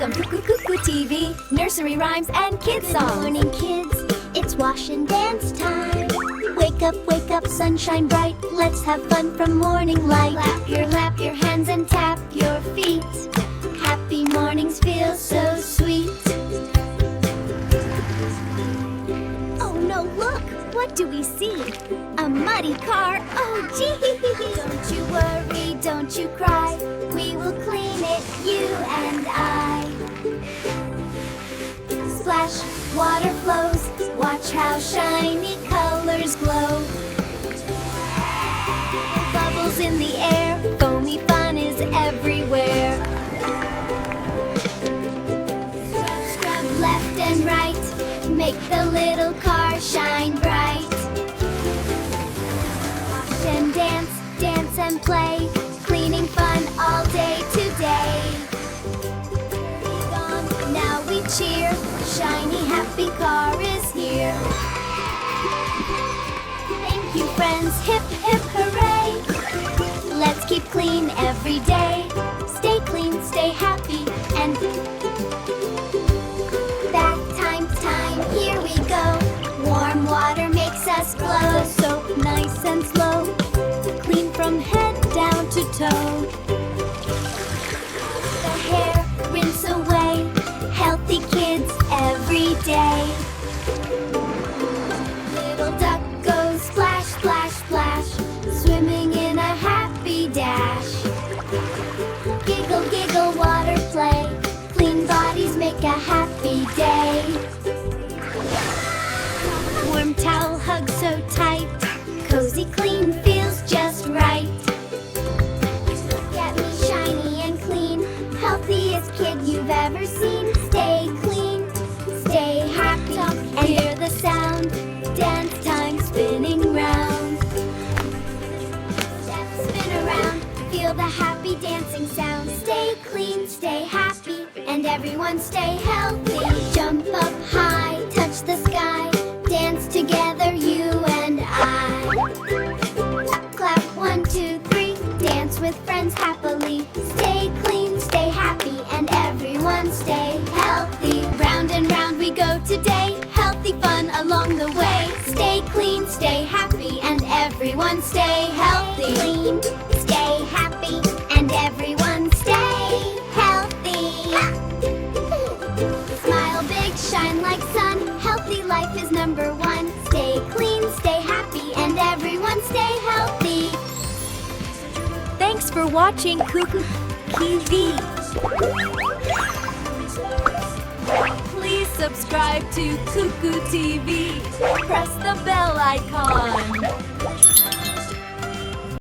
Welcome to Cuckoo TV, nursery rhymes and kids songs. Good morning, kids. It's wash and dance time. Wake up, sunshine bright. Let's have fun from morning light. Clap your hands and tap your feet. Happy mornings feel so sweet. Oh no, look! What do we see? A muddy car. Oh gee! Don't you worry, don't you cry. We will clean it, you and I. Splash, water flows. Watch how shiny colors glow. Bubbles in the air. Foamy fun is everywhere. Scrub left and right. Make the little car shine bright. Wash and dance and play. Cleaning fun all day today. Now we cheer. Shiny happy car is here. Thank you friends, hip hip hooray. Let's keep clean every day. Stay clean, stay happy, and bath time, here we go. Warm water makes us glow. Soap nice and slow. Clean from head down to toe. The hair, rinse away. Healthy kids every day. Little duck goes splash, splash, splash, swimming in a happy dash. Giggle, giggle, water play. Clean bodies make a happy day. Warm towel hug so tight. Cozy clean feels just right. Get me shiny and clean. Healthiest kid you've ever seen. Stay clean, stay happy, and hear the sound. Dance time spinning round. Spin around, feel the happy dancing sound. Stay clean, stay happy, and everyone stay healthy. Jump up high, touch the sky. Dance together, you and I. Clap 1, 2, 3. Dance with friends happily. Stay clean, stay happy, and everyone stay healthy. Round and round we go today. Healthy fun along the way. Stay clean, stay happy, and everyone stay healthy. Clean, stay happy, and everyone stay healthy. Smile big, shine like sun. Healthy life is number one. Stay clean, stay happy, and everyone stay healthy. Thanks for watching Cuckoo TV. Please subscribe to Cuckoo TV. Press the bell icon.